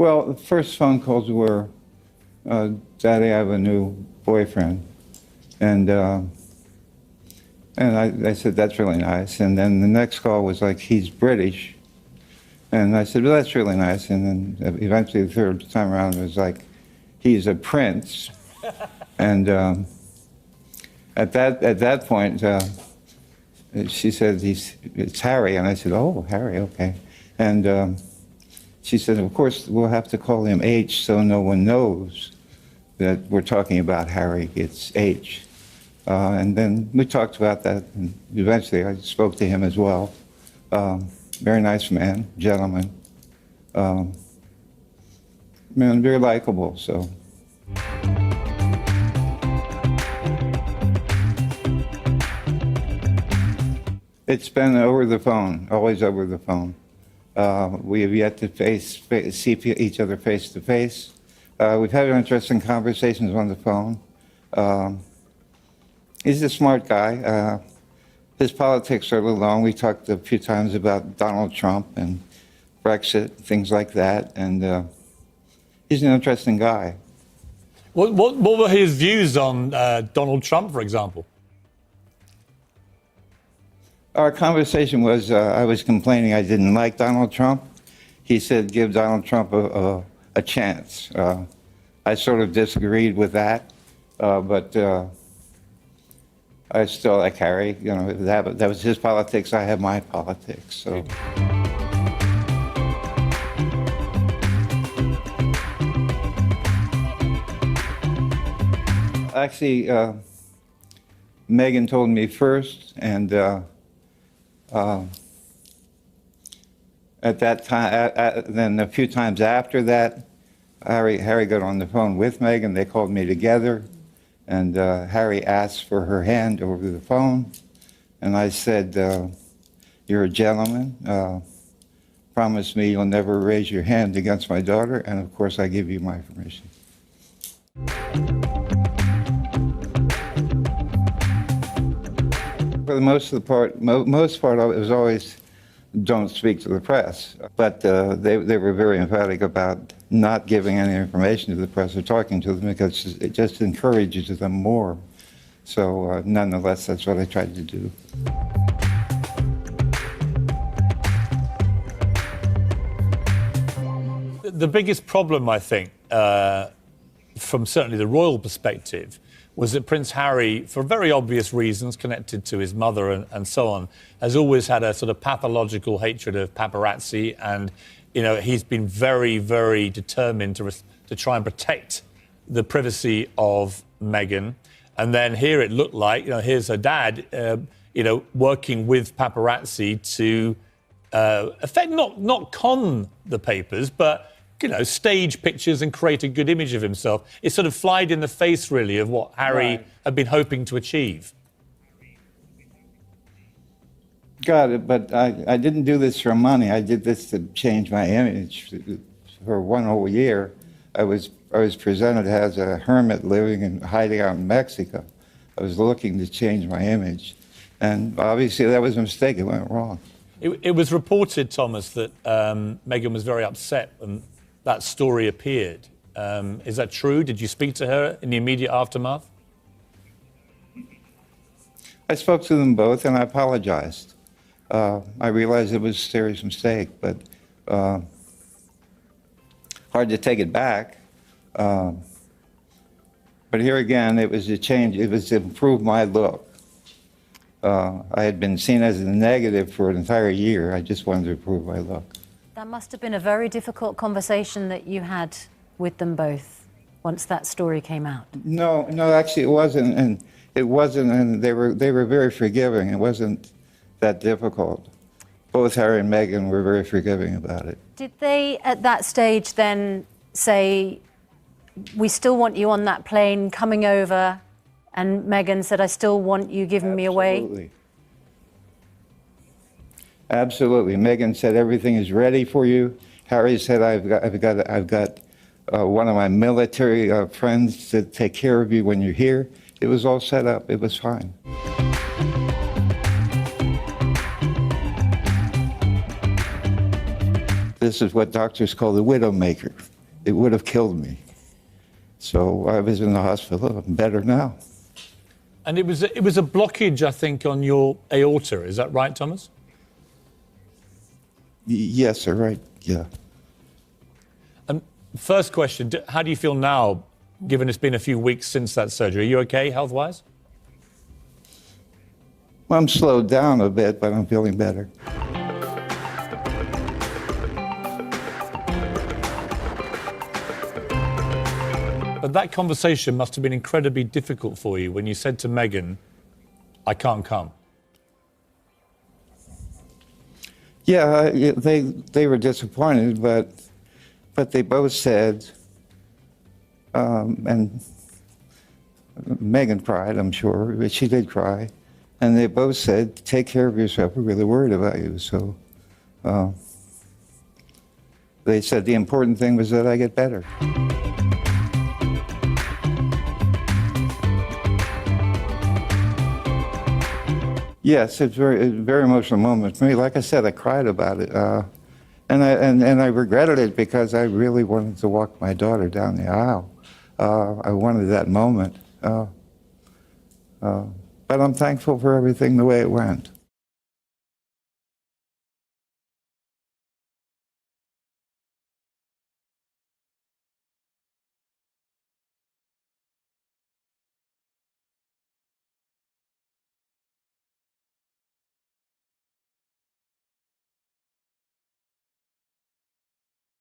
Well, the first phone calls were, Daddy, I have a new boyfriend. And I said, that's really nice. And then the next call was like, he's British. And I said, well, that's really nice. And then eventually the third time around it was like, he's a prince. And at that point, she said, it's Harry. And I said, oh, Harry, okay. And she said, of course, we'll have to call him H so no one knows that we're talking about Harry. It's H. And then we talked about that, and eventually I spoke to him as well. Very nice man, gentleman. Man, very likable, so. It's been over the phone, always over the phone. We have yet to see each other face to face. We've had interesting conversations on the phone. He's a smart guy. His politics are a little long. We talked a few times about Donald Trump and Brexit, things like that. And he's an interesting guy. What were his views on Donald Trump, for example? Our conversation was, I was complaining I didn't like Donald Trump. He said, give Donald Trump a chance. I sort of disagreed with that, but I still like Harry. You know, that was his politics, I have my politics, so. Actually, Meghan told me first, and at that time, then a few times after that, Harry got on the phone with Meghan. They called me together, and Harry asked for her hand over the phone, and I said, "You're a gentleman. Promise me you'll never raise your hand against my daughter, and of course I give you my permission." For the most part of it was always, don't speak to the press. But they were very emphatic about not giving any information to the press or talking to them because it just encourages them more. So nonetheless, that's what I tried to do. The biggest problem, I think, from certainly the royal perspective, was that Prince Harry, for very obvious reasons connected to his mother and so on, has always had a sort of pathological hatred of paparazzi, and he's been very, very determined to try and protect the privacy of Meghan. And then here it looked like, here's her dad, working with paparazzi to not con the papers, but stage pictures and create a good image of himself. It sort of flied in the face, really, of what Harry had been hoping to achieve. Got it, but I didn't do this for money. I did this to change my image. For one whole year, I was presented as a hermit living and hiding out in Mexico. I was looking to change my image. And obviously that was a mistake. It went wrong. It was reported, Thomas, that Meghan was very upset when that story appeared. Is that true? Did you speak to her in the immediate aftermath? I spoke to them both and I apologized. I realized it was a serious mistake, but hard to take it back. But here again, it was a change. It was to improve my look. I had been seen as a negative for an entire year. I just wanted to improve my look. That must have been a very difficult conversation that you had with them both once that story came out. No, actually it wasn't, and they were very forgiving. It wasn't that difficult. Both Harry and Meghan were very forgiving about it. Did they, at that stage, then say, we still want you on that plane coming over, and Meghan said, I still want you giving me away? Absolutely. Meghan said everything is ready for you. Harry said I've got one of my military friends to take care of you when you're here. It was all set up. It was fine. This is what doctors call the widowmaker. it would have killed me. So I was in the hospital. I'm better now. And it was a blockage, I think, on your aorta. Is that right, Thomas? Yes, sir, right, yeah. And first question, how do you feel now, given it's been a few weeks since that surgery? Are you okay, health-wise? Well, I'm slowed down a bit, but I'm feeling better. But that conversation must have been incredibly difficult for you when you said to Meghan, I can't come. Yeah, they were disappointed, but they both said, and Meghan cried, I'm sure, but she did cry, and they both said, take care of yourself, we're really worried about you. So they said the important thing was that I get better. Yes, it's a very emotional moment for me. Like I said, I cried about it, and I regretted it because I really wanted to walk my daughter down the aisle. I wanted that moment, but I'm thankful for everything the way it went.